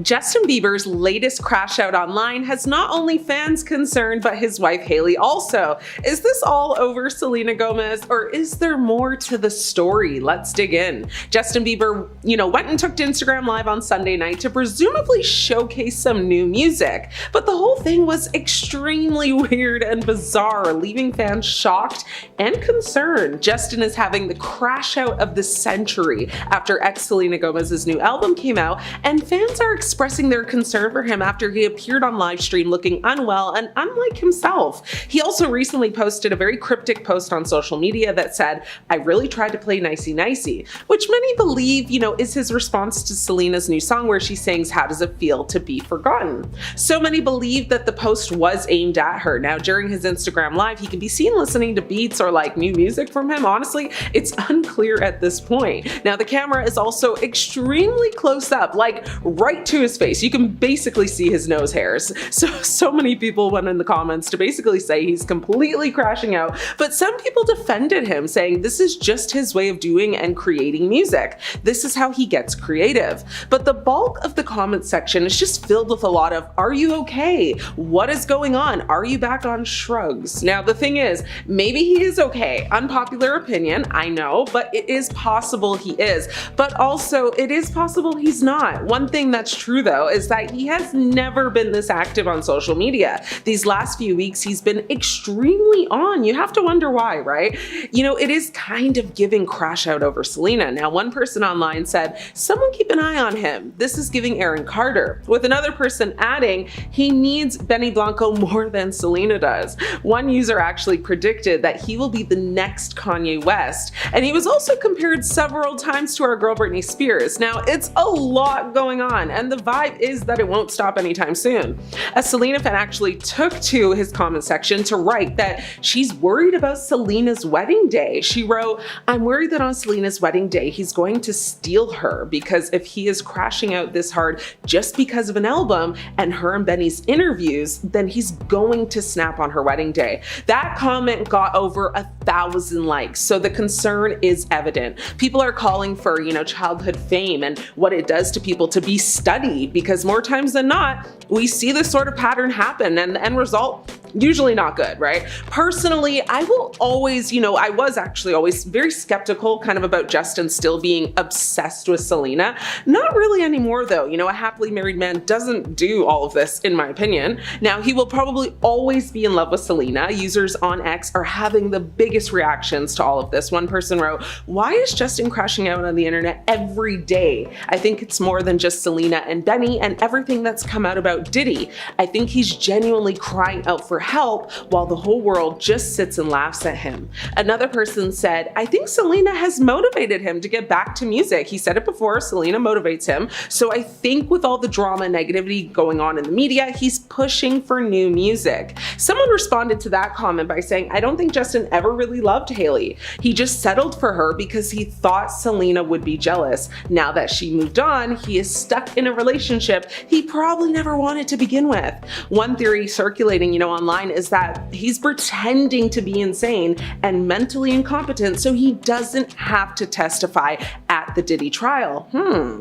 Justin Bieber's latest crash out online has not only fans concerned, but his wife Hailey also. Is this all over Selena Gomez, or is there more to the story? Let's dig in. Justin Bieber, went and took to Instagram Live on Sunday night to presumably showcase some new music. But the whole thing was extremely weird and bizarre, leaving fans shocked and concerned. Justin is having the crash out of the century after ex-Selena Gomez's new album came out, and fans are expressing their concern for him after he appeared on live stream looking unwell and unlike himself. He also recently posted a very cryptic post on social media that said, "I really tried to play nicey nicey," which many believe, is his response to Selena's new song where she sings, "How does it feel to be forgotten?" So many believe that the post was aimed at her. Now, during his Instagram Live, he can be seen listening to beats or new music from him. Honestly, it's unclear at this point. Now, the camera is also extremely close up, right to his face. You can basically see his nose hairs. So many people went in the comments to basically say he's completely crashing out, but some people defended him, saying this is just his way of doing and creating music. This is how he gets creative. But the bulk of the comment section is just filled with a lot of, "Are you okay? What is going on? Are you back on shrugs?" Now, the thing is, maybe he is okay. Unpopular opinion, I know, but it is possible he is. But also, it is possible he's not. One thing that's true though is that he has never been this active on social media. These last few weeks he's been extremely on. You have to wonder why, right? It is kind of giving crash out over Selena. Now, one person online said, "Someone keep an eye on him. This is giving Aaron Carter," with another person adding, "He needs Benny Blanco more than Selena does." One user actually predicted that he will be the next Kanye West, and he was also compared several times to our girl Britney Spears. Now, it's a lot going on, and the vibe is that it won't stop anytime soon. A Selena fan actually took to his comment section to write that she's worried about Selena's wedding day. She wrote, "I'm worried that on Selena's wedding day, he's going to steal her, because if he is crashing out this hard just because of an album and her and Benny's interviews, then he's going to snap on her wedding day." That comment got over 1,000 likes, so the concern is evident. People are calling for, childhood fame and what it does to people to be studied, because more times than not, we see this sort of pattern happen, and the end result, usually not good, right? Personally, I will always, I was actually always very skeptical about Justin still being obsessed with Selena. Not really anymore though. A happily married man doesn't do all of this, in my opinion. Now, he will probably always be in love with Selena. Users on X are having the biggest reactions to all of this. One person wrote, "Why is Justin crashing out on the internet every day? I think it's more than just Selena and Benny and everything that's come out about Diddy. I think he's genuinely crying out for help while the whole world just sits and laughs at him." Another person said, "I think Selena has motivated him to get back to music. He said it before, Selena motivates him. So I think with all the drama and negativity going on in the media, he's pushing for new music." Someone responded to that comment by saying, "I don't think Justin ever really loved Hailey. He just settled for her because he thought Selena would be jealous. Now that she moved on, he is stuck in a relationship he probably never wanted to begin with." One theory circulating, online is that he's pretending to be insane and mentally incompetent so he doesn't have to testify at the Diddy trial.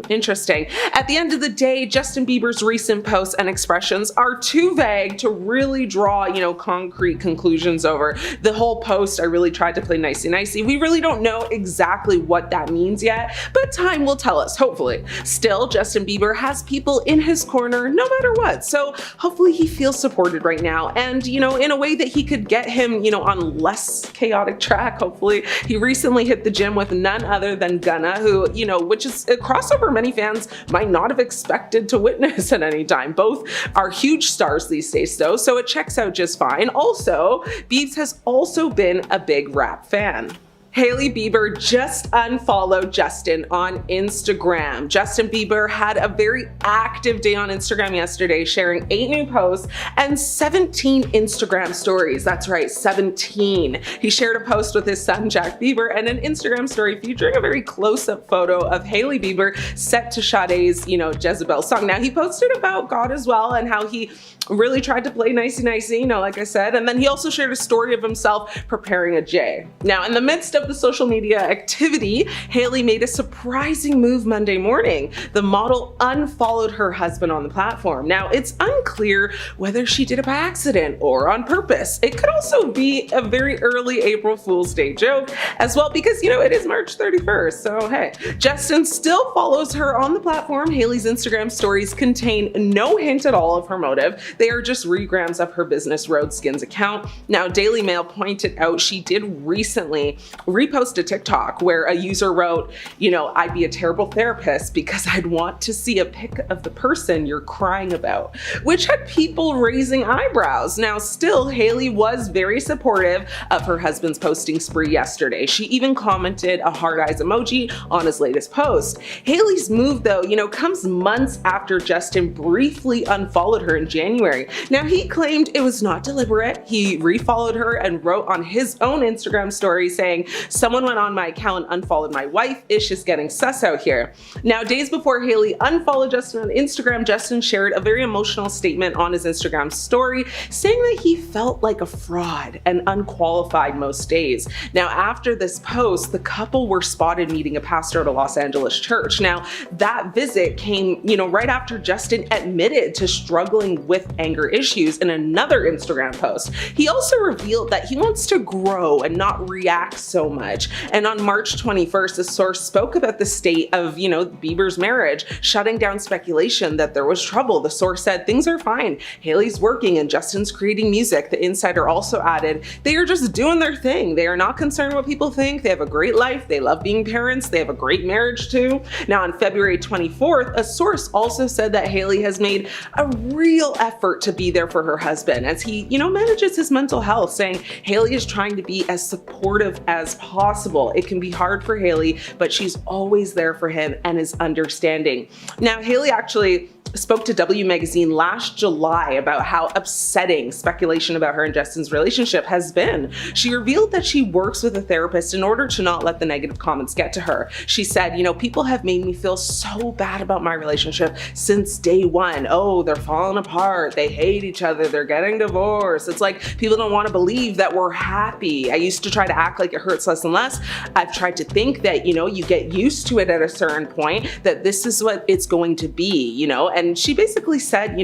Interesting. At the end of the day, Justin Bieber's recent posts and expressions are too vague to really draw, concrete conclusions over. The whole post, "I really tried to play nicey nicey," we really don't know exactly what that means yet, but time will tell us, hopefully. Still, Justin Bieber has people in his corner no matter what, so hopefully he feels supported right now, and in a way that he could get him on less chaotic track. Hopefully. He recently hit the gym with none other than Gunna, who which is a crossover many fans might not have expected to witness at any time. Both are huge stars these days though, so it checks out just fine. Also, Biebs has also been a big rap fan. Hailey Bieber just unfollowed Justin on Instagram. Justin Bieber had a very active day on Instagram yesterday, sharing 8 new posts and 17 Instagram stories. That's right, 17. He shared a post with his son, Jack Bieber, and an Instagram story featuring a very close-up photo of Hailey Bieber set to Sade's, Jezebel song. Now, he posted about God as well and how he really tried to play nicey nicey, like I said, and then he also shared a story of himself preparing a J. Now, in the midst of the social media activity, Hailey made a surprising move Monday morning. The model unfollowed her husband on the platform. Now, it's unclear whether she did it by accident or on purpose. It could also be a very early April Fool's Day joke as well, because it is March 31st, so hey. Justin still follows her on the platform. Hailey's Instagram stories contain no hint at all of her motive. They are just regrams of her business Roadskins account. Now, Daily Mail pointed out she did recently repost a TikTok where a user wrote, I'd be a terrible therapist because I'd want to see a pic of the person you're crying about, which had people raising eyebrows. Now, still, Hailey was very supportive of her husband's posting spree yesterday. She even commented a heart eyes emoji on his latest post. Hailey's move, though, comes months after Justin briefly unfollowed her in January. Now, he claimed it was not deliberate. He refollowed her and wrote on his own Instagram story saying, "Someone went on my account and unfollowed my wife. Ish is getting sus out here." Now, days before Hailey unfollowed Justin on Instagram, Justin shared a very emotional statement on his Instagram story saying that he felt like a fraud and unqualified most days. Now, after this post, the couple were spotted meeting a pastor at a Los Angeles church. Now, that visit came, right after Justin admitted to struggling with anger issues in another Instagram post. He also revealed that he wants to grow and not react so much. And on March 21st, a source spoke about the state of, Bieber's marriage, shutting down speculation that there was trouble. The source said, "Things are fine. Hailey's working and Justin's creating music." The insider also added, "They are just doing their thing. They are not concerned what people think. They have a great life. They love being parents. They have a great marriage too." Now, on February 24th, a source also said that Hailey has made a real effort to be there for her husband as he, manages his mental health, saying Hailey is trying to be as supportive as possible. It can be hard for Hailey, but she's always there for him and is understanding. Now, Hailey actually spoke to W Magazine last July about how upsetting speculation about her and Justin's relationship has been. She revealed that she works with a therapist in order to not let the negative comments get to her. She said, "People have made me feel so bad about my relationship since day one. Oh, they're falling apart. They hate each other. They're getting divorced. It's like people don't want to believe that we're happy. I used to try to act like it hurts less and less. I've tried to think that, you get used to it at a certain point, that this is what it's going to be, And she basically said,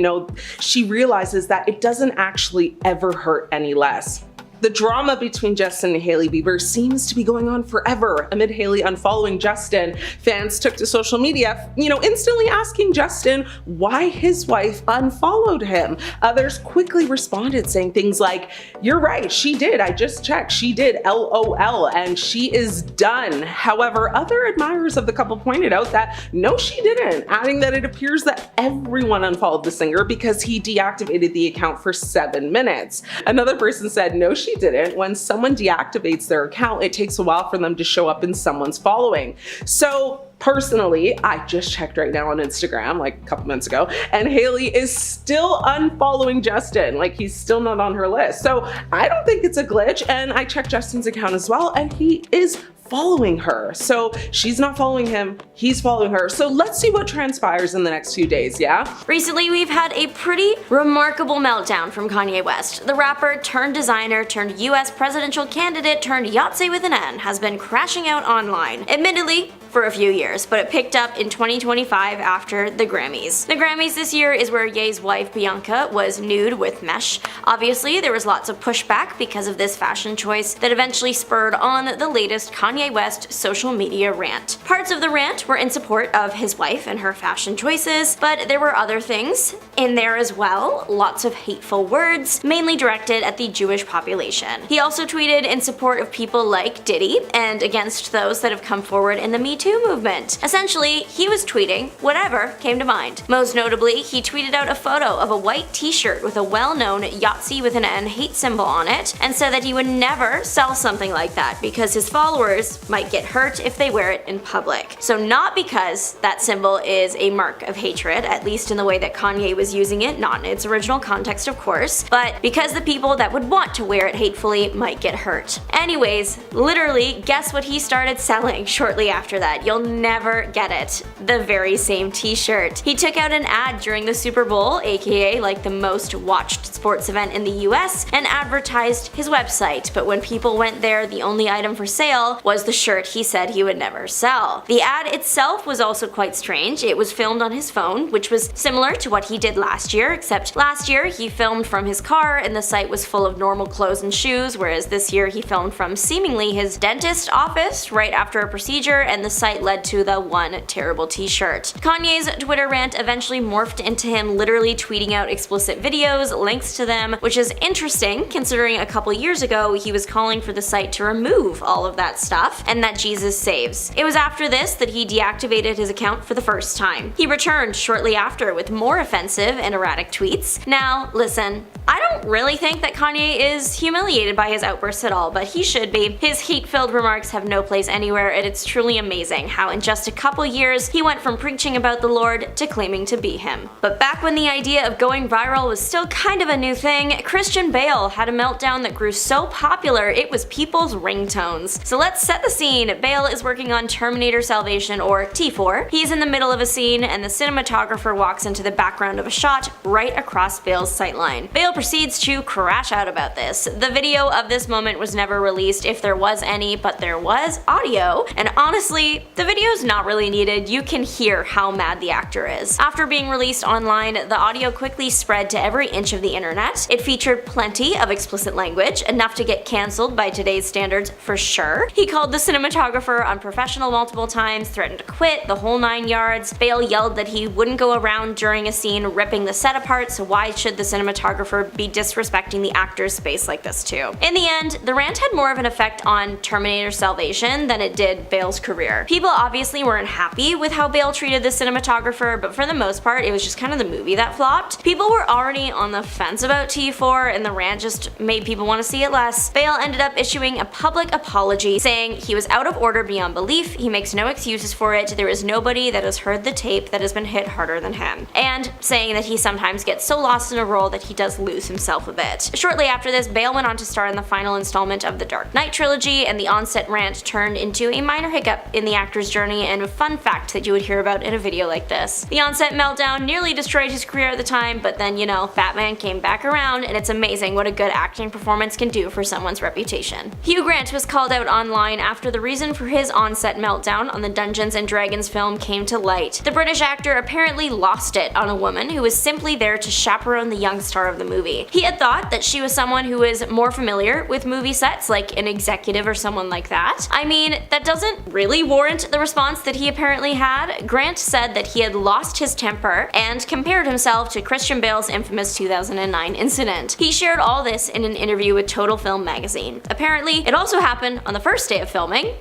she realizes that it doesn't actually ever hurt any less. The drama between Justin and Hailey Bieber seems to be going on forever. Amid Hailey unfollowing Justin, fans took to social media, instantly asking Justin why his wife unfollowed him. Others quickly responded saying things like, "You're right, she did. I just checked. She did. LOL, and she is done." However, other admirers of the couple pointed out that no, she didn't, adding that it appears that everyone unfollowed the singer because he deactivated the account for 7 minutes. Another person said, "No, she didn't. When someone deactivates their account, it takes a while for them to show up in someone's following." So personally, I just checked right now on Instagram like a couple minutes ago, and Hailey is still unfollowing Justin. Like, he's still not on her list. So I don't think it's a glitch, and I checked Justin's account as well, and he is following her. So she's not following him, he's following her. So let's see what transpires in the next few days, yeah? Recently, we've had a pretty remarkable meltdown from Kanye West. The rapper turned designer turned US presidential candidate turned Yahtzee with an N has been crashing out online. Admittedly, for a few years, but it picked up in 2025 after the Grammys. The Grammys this year is where Ye's wife Bianca was nude with mesh. Obviously, there was lots of pushback because of this fashion choice that eventually spurred on the latest Kanye West social media rant. Parts of the rant were in support of his wife and her fashion choices, but there were other things in there as well. Lots of hateful words, mainly directed at the Jewish population. He also tweeted in support of people like Diddy and against those that have come forward in the Me Too movement. Essentially, he was tweeting whatever came to mind. Most notably, he tweeted out a photo of a white t-shirt with a well-known Yahtzee with an N hate symbol on it and said that he would never sell something like that because his followers might get hurt if they wear it in public. So not because that symbol is a mark of hatred, at least in the way that Kanye was using it, not in its original context of course, but because the people that would want to wear it hatefully might get hurt. Anyways, literally, guess what he started selling shortly after that? but you'll never get it. The very same t-shirt. He took out an ad during the Super Bowl, aka like the most watched sports event in the US, and advertised his website, but when people went there, the only item for sale was the shirt he said he would never sell. The ad itself was also quite strange. It was filmed on his phone, which was similar to what he did last year, except last year he filmed from his car and the site was full of normal clothes and shoes, whereas this year he filmed from seemingly his dentist office right after a procedure, and the site led to the one terrible t-shirt. Kanye's Twitter rant eventually morphed into him literally tweeting out explicit videos, links to them, which is interesting considering a couple years ago he was calling for the site to remove all of that stuff and that Jesus saves. It was after this that he deactivated his account for the first time. He returned shortly after with more offensive and erratic tweets. Now, listen, I don't really think that Kanye is humiliated by his outbursts at all, but he should be. His hate-filled remarks have no place anywhere, and it's truly amazing how in just a couple years he went from preaching about the Lord to claiming to be him. But back when the idea of going viral was still kind of a new thing, Christian Bale had a meltdown that grew so popular it was people's ringtones. So let's set the scene. Bale is working on Terminator Salvation, or T4. He's in the middle of a scene and the cinematographer walks into the background of a shot right across Bale's sightline. Bale proceeds to crash out about this. The video of this moment was never released, if there was any, but there was audio, and honestly, the video's not really needed. You can hear how mad the actor is. After being released online, the audio quickly spread to every inch of the internet. It featured plenty of explicit language, enough to get cancelled by today's standards for sure. He called the cinematographer unprofessional multiple times, threatened to quit, the whole 9 yards. Bale yelled that he wouldn't go around during a scene ripping the set apart, so why should the cinematographer be disrespecting the actor's space like this too? In the end, the rant had more of an effect on Terminator Salvation than it did Bale's career. People obviously weren't happy with how Bale treated the cinematographer, but for the most part, it was just kind of the movie that flopped. People were already on the fence about T4, and the rant just made people want to see it less. Bale ended up issuing a public apology, saying he was out of order beyond belief, he makes no excuses for it, there is nobody that has heard the tape that has been hit harder than him, and saying that he sometimes gets so lost in a role that he does lose himself a bit. Shortly after this, Bale went on to star in the final installment of the Dark Knight trilogy, and the on-set rant turned into a minor hiccup in the actor's journey and a fun fact that you would hear about in a video like this. The on-set meltdown nearly destroyed his career at the time, but then, you know, Batman came back around, and it's amazing what a good acting performance can do for someone's reputation. Hugh Grant was called out online after the reason for his on-set meltdown on the Dungeons & Dragons film came to light. The British actor apparently lost it on a woman who was simply there to chaperone the young star of the movie. He had thought that she was someone who was more familiar with movie sets, like an executive or someone like that. I mean, that doesn't really warrant the response that he apparently had. Grant said that he had lost his temper and compared himself to Christian Bale's infamous 2009 incident. He shared all this in an interview with Total Film magazine. Apparently, it also happened on the first day of filming.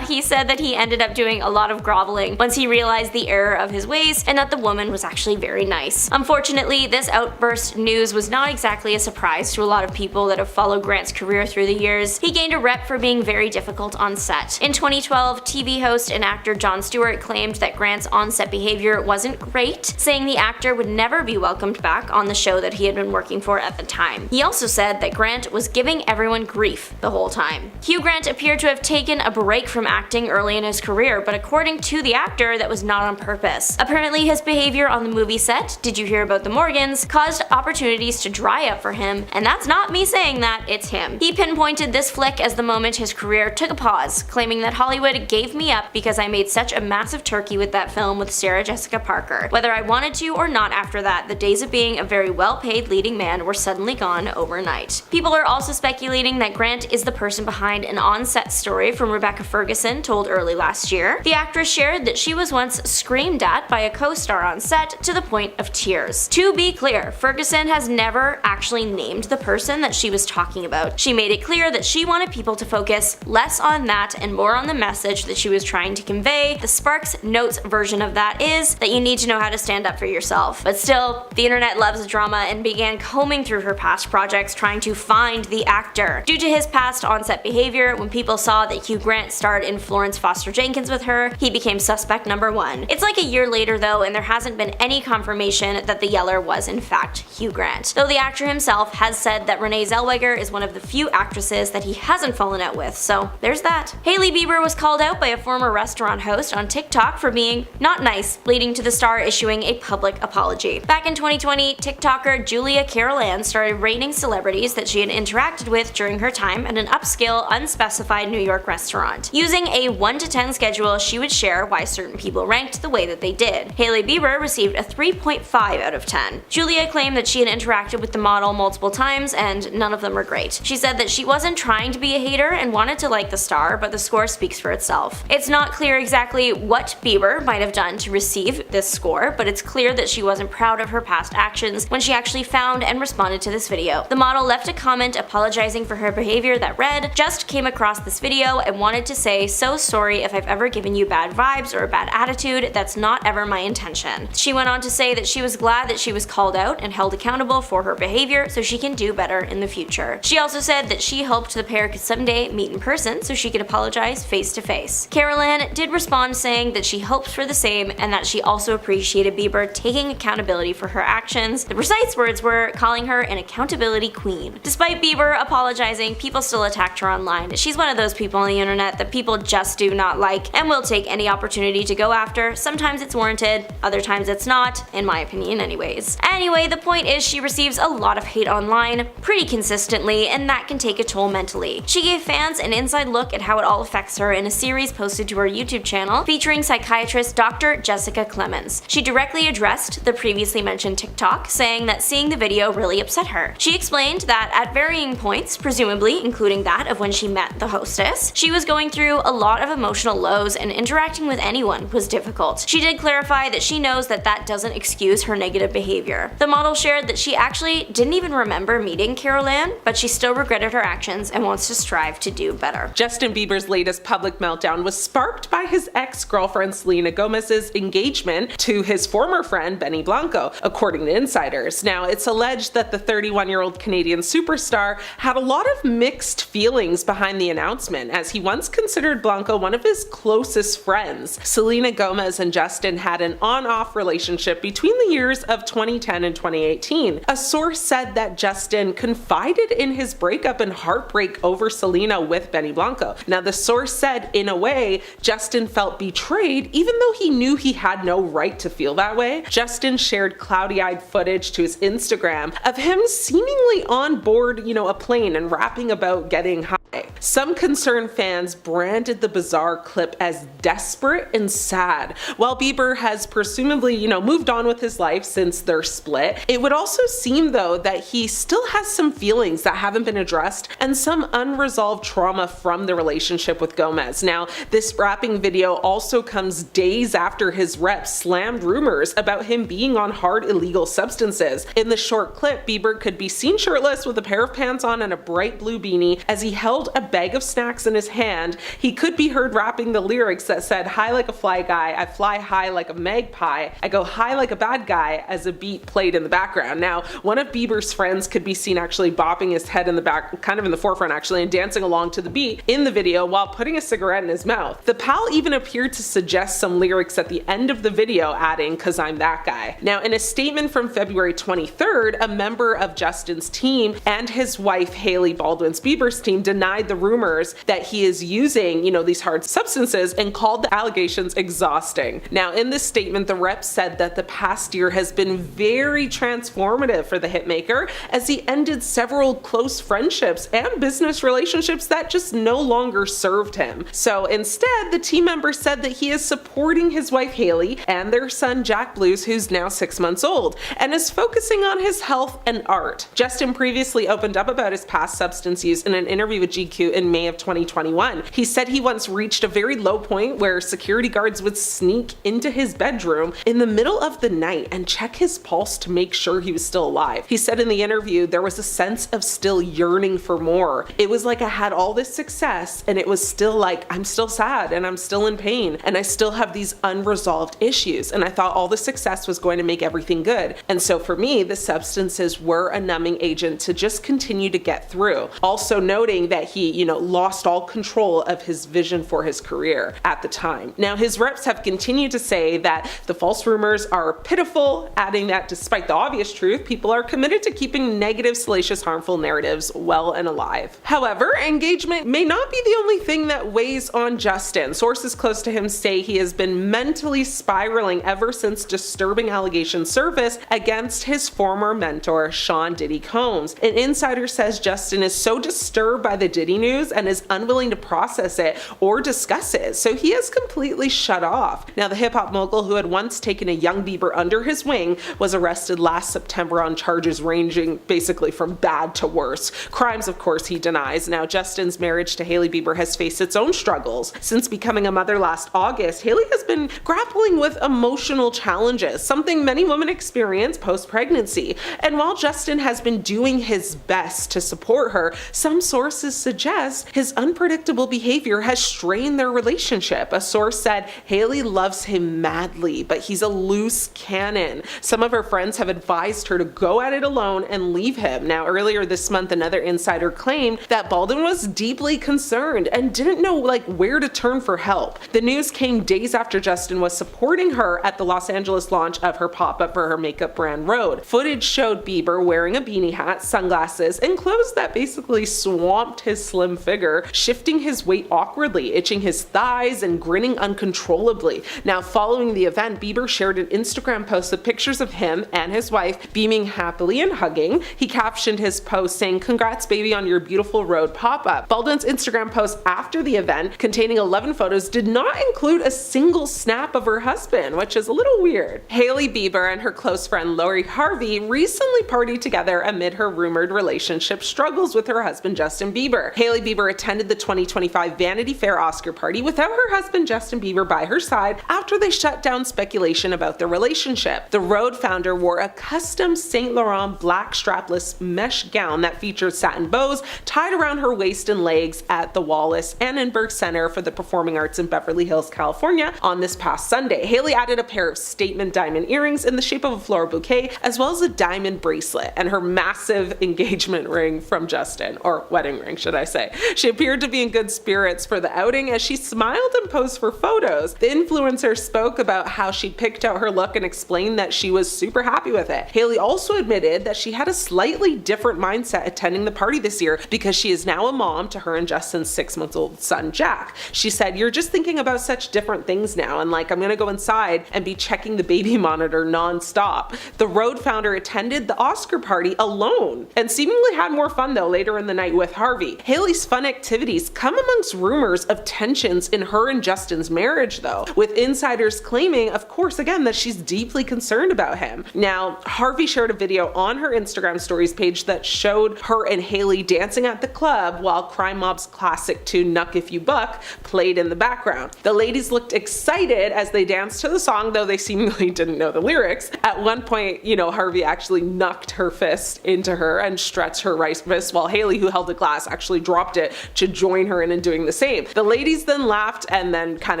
He said that he ended up doing a lot of groveling once he realized the error of his ways and that the woman was actually very nice. Unfortunately, this outburst news was not exactly a surprise to a lot of people that have followed Grant's career through the years. He gained a rep for being very difficult on set. In 2012, TV host and actor Jon Stewart claimed that Grant's on-set behavior wasn't great, saying the actor would never be welcomed back on the show that he had been working for at the time. He also said that Grant was giving everyone grief the whole time. Hugh Grant appeared to have taken a break from acting early in his career, but according to the actor, that was not on purpose. Apparently, his behavior on the movie set, Did You Hear About the Morgans, caused opportunities to dry up for him, and that's not me saying that, it's him. He pinpointed this flick as the moment his career took a pause, claiming that Hollywood gave me up because I made such a massive turkey with that film with Sarah Jessica Parker. Whether I wanted to or not after that, the days of being a very well-paid leading man were suddenly gone overnight. People are also speculating that Grant is the person behind an on-set story from Rebecca Ferguson told early last year. The actress shared that she was once screamed at by a co-star on set to the point of tears. To be clear, Ferguson has never actually named the person that she was talking about. She made it clear that she wanted people to focus less on that and more on the message that she was trying to convey. The Sparks Notes version of that is that you need to know how to stand up for yourself. But still, the internet loves drama and began combing through her past projects trying to find the actor. Due to his past on-set behavior, when people saw that Hugh Grant starred in Florence Foster Jenkins with her, he became suspect number one. It's like a year later though, and there hasn't been any confirmation that the yeller was in fact Hugh Grant. Though the actor himself has said that Renee Zellweger is one of the few actresses that he hasn't fallen out with, so there's that. Hailey Bieber was called out by a former former restaurant host on TikTok for being not nice, leading to the star issuing a public apology. Back in 2020, TikToker Julia Carolan started rating celebrities that she had interacted with during her time at an upscale, unspecified New York restaurant. Using a 1 to 10 schedule, she would share why certain people ranked the way that they did. Hailey Bieber received a 3.5 out of 10. Julia claimed that she had interacted with the model multiple times and none of them were great. She said that she wasn't trying to be a hater and wanted to like the star, but the score speaks for itself. It's not clear exactly what Bieber might have done to receive this score, but it's clear that she wasn't proud of her past actions when she actually found and responded to this video. The model left a comment apologizing for her behavior that read, "Just came across this video and wanted to say so sorry if I've ever given you bad vibes or a bad attitude. That's not ever my intention." She went on to say that she was glad that she was called out and held accountable for her behavior so she can do better in the future. She also said that she hoped the pair could someday meet in person so she could apologize face to face. Carolan did respond saying that she hopes for the same and that she also appreciated Bieber taking accountability for her actions. The precise words were calling her an accountability queen. Despite Bieber apologizing, people still attacked her online. She's one of those people on the internet that people just do not like and will take any opportunity to go after. Sometimes it's warranted, other times it's not, in my opinion anyways. Anyway, the point is she receives a lot of hate online pretty consistently, and that can take a toll mentally. She gave fans an inside look at how it all affects her in a series posted to her YouTube channel featuring psychiatrist Dr. Jessica Clemens. She directly addressed the previously mentioned TikTok, saying that seeing the video really upset her. She explained that at varying points, presumably including that of when she met the hostess, she was going through a lot of emotional lows and interacting with anyone was difficult. She did clarify that she knows that that doesn't excuse her negative behavior. The model shared that she actually didn't even remember meeting Carolan, but she still regretted her actions and wants to strive to do better. Justin Bieber's latest public meltdown was sparked by his ex-girlfriend Selena Gomez's engagement to his former friend Benny Blanco, according to insiders. Now, it's alleged that the 31-year-old Canadian superstar had a lot of mixed feelings behind the announcement, as he once considered Blanco one of his closest friends. Selena Gomez and Justin had an on-off relationship between the years of 2010 and 2018. A source said that Justin confided in his breakup and heartbreak over Selena with Benny Blanco. Now, the source said, in a way, Justin felt betrayed even though he knew he had no right to feel that way. Justin shared cloudy-eyed footage to his Instagram of him seemingly on board, a plane and rapping about getting high. Some concerned fans branded the bizarre clip as desperate and sad. While Bieber has presumably, moved on with his life since their split, it would also seem though that he still has some feelings that haven't been addressed and some unresolved trauma from the relationship with Gomez. Now, this rapping video also comes days after his rep slammed rumors about him being on hard illegal substances. In the short clip, Bieber could be seen shirtless with a pair of pants on and a bright blue beanie as he held a bag of snacks in his hand. He could be heard rapping the lyrics that said, "High like a fly guy, I fly high like a magpie, I go high like a bad guy," as a beat played in the background. Now, one of Bieber's friends could be seen actually bopping his head in the back, kind of in the forefront actually, and dancing along to the beat in the video while putting a cigarette in his mouth. The pal even appeared to suggest some lyrics at the end of the video, adding, "'Cause I'm that guy." Now, in a statement from February 23rd, a member of Justin's team and his wife Hailey Baldwin's Bieber's team denied the rumors that he is using, these hard substances and called the allegations exhausting. Now, in this statement, the rep said that the past year has been very transformative for the hitmaker as he ended several close friendships and business relationships that just no longer served him. So instead, the team member said that he is supporting his wife Hailey and their son Jack Blues, who's now 6 months old, and is focusing on his health and art. Justin previously opened up about his past substance use in an interview with GQ in May of 2021. He said he once reached a very low point where security guards would sneak into his bedroom in the middle of the night and check his pulse to make sure he was still alive. He said in the interview there was a sense of still yearning for more. It was like I had all this success and it was still like I'm still sad and I'm still in pain and I still have these unresolved issues, and I thought all the success was going to make everything good. And so for me, the substances were a numbing agent to just continue to get through. Also noting that he, lost all control of his vision for his career at the time. Now, his reps have continued to say that the false rumors are pitiful, adding that despite the obvious truth, people are committed to keeping negative, salacious, harmful narratives well and alive. However, engagement may not be the only thing that weighs on Justin. Sources close to him say he has been mentally spiraling ever since disturbing allegations surfaced against his former mentor, Sean Diddy Combs. An insider says Justin is so disturbed by the Diddy news and is unwilling to process it or discuss it, so he has completely shut off. Now, the hip-hop mogul, who had once taken a young Bieber under his wing, was arrested last September on charges ranging basically from bad to worse. Crimes, of course, he denies. Now, Justin's marriage to Hailey Bieber has faced its own struggles. Since becoming a mother last August, Hailey has been grappling with emotional challenges, something many women experience post-pregnancy. And while Justin has been doing his best to support her, some sources suggest his unpredictable behavior has strained their relationship. A source said Hailey loves him madly, but he's a loose cannon. Some of her friends have advised her to go at it alone and leave him. Now, earlier this month, another insider claimed that Baldwin was deeply concerned and didn't know where to turn for help. The news came days after Justin was supporting her at the Los Angeles launch of her pop-up for her makeup brand Rhode. Footage showed Bieber wearing a beanie hat, sunglasses, and clothes that basically swamped his slim figure, shifting his weight awkwardly, itching his thighs, and grinning uncontrollably. Now, following the event, Bieber shared an Instagram post of pictures of him and his wife beaming happily and hugging. He captioned his post saying, "Congrats, baby, on your beautiful Rhode pop-up." Baldwin's Instagram post after the event, containing 11 photos, did not include a single snap of her husband, which is a little weird. Hailey Bieber and her close friend Lori Harvey recently partied together amid her rumored relationship struggles with her husband Justin Bieber. Hailey Bieber attended the 2025 Vanity Fair Oscar party without her husband Justin Bieber by her side after they shut down speculation about their relationship. The Rhode founder wore a custom Saint Laurent black strapless mesh gown that featured satin bows tied around her waist and legs at the Wallace Annenberg Center for the Performing Arts in Beverly Hills, California on this past Sunday. Hailey added a pair of statement diamond earrings in the shape of a floral bouquet, as well as a diamond bracelet and her massive engagement ring from Justin, or wedding ring, should I say. She appeared to be in good spirits for the outing as she smiled and posed for photos. The influencer spoke about how she picked out her look and explained that she was super happy with it. Hailey also admitted that she had a slightly different mindset attending the party this year because she is now a mom to her and Justin's 6-month-old son, Jack. She said, "You're just thinking about such different things now, and I'm gonna go inside and be checking the baby monitor non-stop." The Rhode founder attended the Oscar party alone and seemingly had more fun though later in the night with Harvey. Hailey's fun activities come amongst rumors of tensions in her and Justin's marriage though, with insiders claiming, of course, again, that she's deeply concerned about him. Now, Harvey shared a video on her Instagram stories page that showed her and Hailey dancing at the club while Crime Mob's classic tune "Knuck If You Buck" played in the background. The ladies looked excited as they danced to the song, though they seemingly didn't know the lyrics. At one point, Harvey actually knucked her fist into her and stretched her right wrist, while Hailey, who held the glass, actually dropped it to join her in doing the same. The ladies then laughed and then kind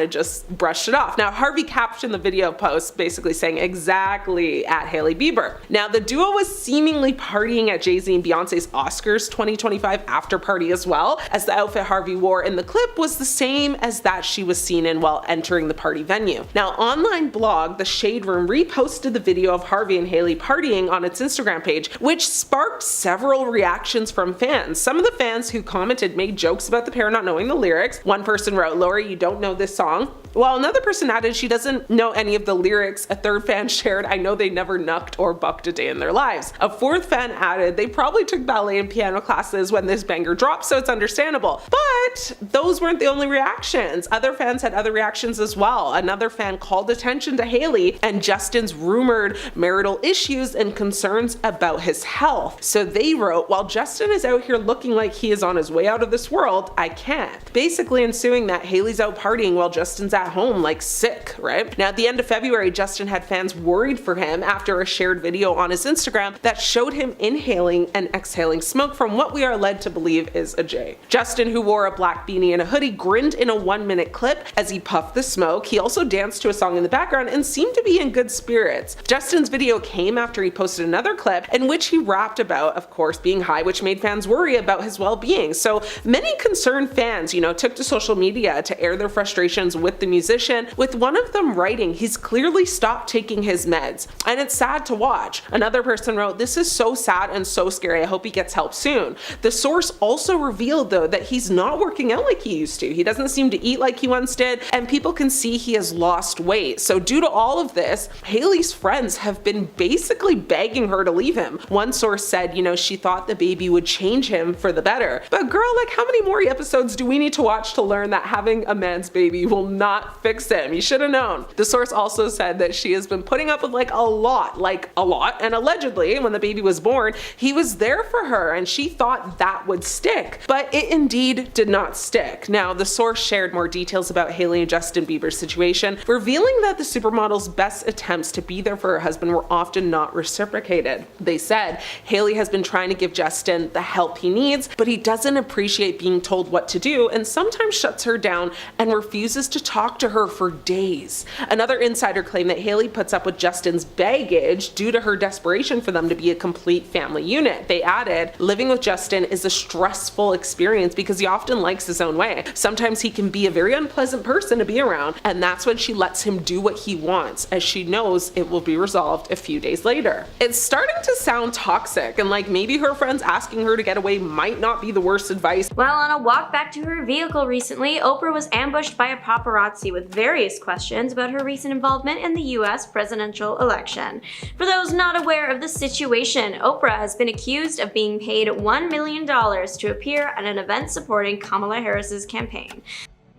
of just brushed it off. Now, Harvey captioned the video post basically saying exactly at Hailey Bieber. Now, the duo was seemingly partying at Jay-Z and Beyonce's Oscars 2025 after party as well, as the outfit Harvey wore in the clip was the same as that she was seen in while entering the party venue. Now, online blog The Shade Room reposted the video of Harvey and Hailey partying on its Instagram page, which sparked several reactions from fans. Some of the fans who commented made jokes about the pair not knowing the lyrics. One person wrote, "Lori, you don't know this song?" While another person added she doesn't know any of the lyrics. A third fan shared, "I know they never knucked or bucked a day in their lives." A fourth fan added, "They probably took ballet and piano classes when this banger dropped, so it's understandable." But those weren't the only reactions. Other fans had other reactions as well. Another fan called attention to Hailey and Justin's rumored marital issues and concerns about his health. So they wrote, "While Justin is out here looking like he is on his way out of this world, I can't." Basically ensuing that Hailey's out partying while Justin's at at home like sick, right? Now, at the end of February, Justin had fans worried for him after a shared video on his Instagram that showed him inhaling and exhaling smoke from what we are led to believe is a J. Justin, who wore a black beanie and a hoodie, grinned in a 1-minute clip as he puffed the smoke. He also danced to a song in the background and seemed to be in good spirits. Justin's video came after he posted another clip in which he rapped about, of course, being high, which made fans worry about his well-being. So many concerned fans, took to social media to air their frustrations with the musician, with one of them writing, "He's clearly stopped taking his meds, and it's sad to watch." Another person wrote, "This is so sad and so scary. I hope he gets help soon." The source also revealed, though, that he's not working out like he used to. He doesn't seem to eat like he once did, and people can see he has lost weight. So due to all of this, Hailey's friends have been basically begging her to leave him. One source said, she thought the baby would change him for the better. But girl, how many more episodes do we need to watch to learn that having a man's baby will not fix him? You should have known. The source also said that she has been putting up with a lot, and allegedly when the baby was born, he was there for her and she thought that would stick. But it indeed did not stick. Now, the source shared more details about Hailey and Justin Bieber's situation, revealing that the supermodel's best attempts to be there for her husband were often not reciprocated. They said, "Hailey has been trying to give Justin the help he needs, but he doesn't appreciate being told what to do and sometimes shuts her down and refuses to talk to her for days." Another insider claimed that Hailey puts up with Justin's baggage due to her desperation for them to be a complete family unit. They added, "Living with Justin is a stressful experience because he often likes his own way. Sometimes he can be a very unpleasant person to be around, and that's when she lets him do what he wants, as she knows it will be resolved a few days later." It's starting to sound toxic, and maybe her friends asking her to get away might not be the worst advice. Well, on a walk back to her vehicle recently, Oprah was ambushed by a paparazzi with various questions about her recent involvement in the US presidential election. For those not aware of the situation, Oprah has been accused of being paid $1 million to appear at an event supporting Kamala Harris's campaign.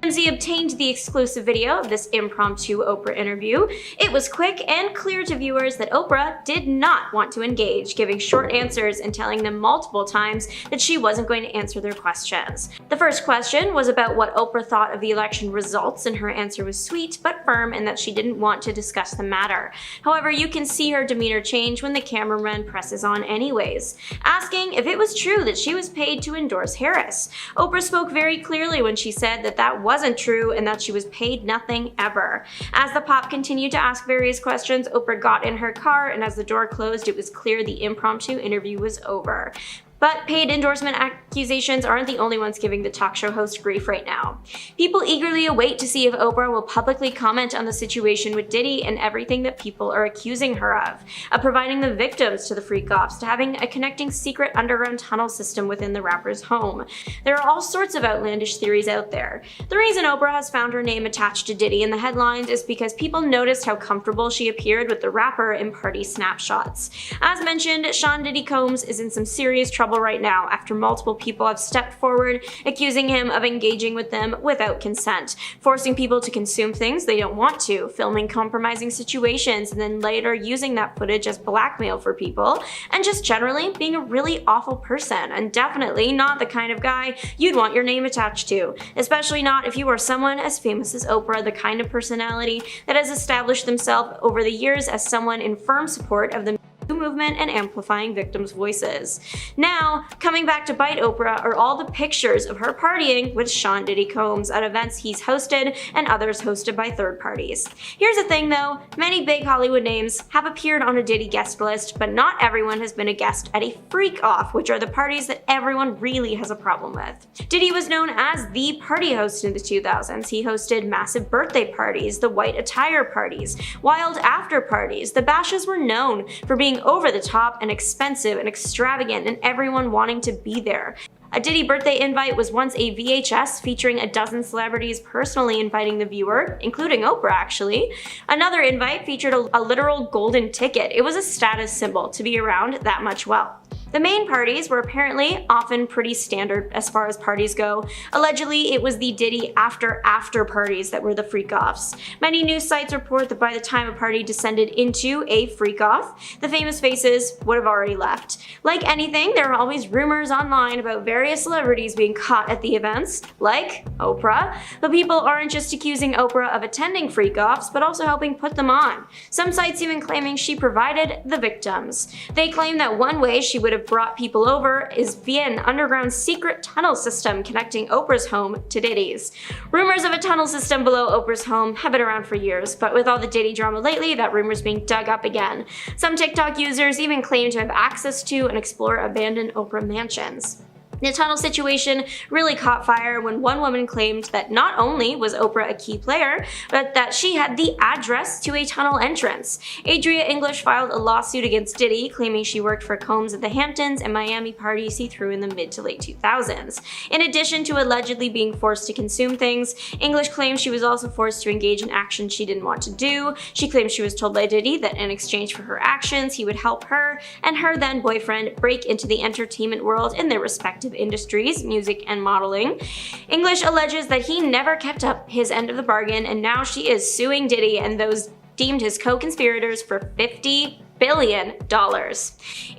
TMZ obtained the exclusive video of this impromptu Oprah interview. It was quick and clear to viewers that Oprah did not want to engage, giving short answers and telling them multiple times that she wasn't going to answer their questions. The first question was about what Oprah thought of the election results, and her answer was sweet but firm in that she didn't want to discuss the matter. However, you can see her demeanor change when the cameraman presses on anyways, asking if it was true that she was paid to endorse Harris. Oprah spoke very clearly when she said that that wasn't true and that she was paid nothing ever. As the pop continued to ask various questions, Oprah got in her car, and as the door closed, it was clear the impromptu interview was over. But paid endorsement accusations aren't the only ones giving the talk show host grief right now. People eagerly await to see if Oprah will publicly comment on the situation with Diddy and everything that people are accusing her of providing the victims to the freak-offs, to having a connecting secret underground tunnel system within the rapper's home. There are all sorts of outlandish theories out there. The reason Oprah has found her name attached to Diddy in the headlines is because people noticed how comfortable she appeared with the rapper in party snapshots. As mentioned, Sean Diddy Combs is in some serious trouble right now after multiple people have stepped forward accusing him of engaging with them without consent, forcing people to consume things they don't want to, filming compromising situations, and then later using that footage as blackmail for people, and just generally being a really awful person, and definitely not the kind of guy you'd want your name attached to, especially not if you are someone as famous as Oprah, the kind of personality that has established themselves over the years as someone in firm support of the movement and amplifying victims' voices. Now, coming back to bite Oprah are all the pictures of her partying with Sean Diddy Combs at events he's hosted and others hosted by third parties. Here's the thing though, many big Hollywood names have appeared on a Diddy guest list, but not everyone has been a guest at a freak-off, which are the parties that everyone really has a problem with. Diddy was known as the party host in the 2000s. He hosted massive birthday parties, the white attire parties, wild after parties. The bashes were known for being over the top and expensive and extravagant, and everyone wanting to be there. A Diddy birthday invite was once a VHS featuring a dozen celebrities personally inviting the viewer, including Oprah actually. Another invite featured a literal golden ticket. It was a status symbol to be around that much wealth. The main parties were apparently often pretty standard as far as parties go. Allegedly, it was the Diddy after parties that were the freak-offs. Many news sites report that by the time a party descended into a freak-off, the famous faces would have already left. Like anything, there are always rumors online about various celebrities being caught at the events, like Oprah. But people aren't just accusing Oprah of attending freak-offs, but also helping put them on. Some sites even claiming she provided the victims. They claim that one way she would have brought people over is via an underground secret tunnel system connecting Oprah's home to Diddy's. Rumors of a tunnel system below Oprah's home have been around for years, but with all the Diddy drama lately, that rumor's being dug up again. Some TikTok users even claim to have access to and explore abandoned Oprah mansions. The tunnel situation really caught fire when one woman claimed that not only was Oprah a key player, but that she had the address to a tunnel entrance. Adria English filed a lawsuit against Diddy, claiming she worked for Combs at the Hamptons and Miami parties he threw in the mid to late 2000s. In addition to allegedly being forced to consume things, English claims she was also forced to engage in actions she didn't want to do. She claims she was told by Diddy that in exchange for her actions, he would help her and her then boyfriend break into the entertainment world in their respective industries, music and modeling. English alleges that he never kept up his end of the bargain, and now she is suing Diddy and those deemed his co-conspirators for $50 billion.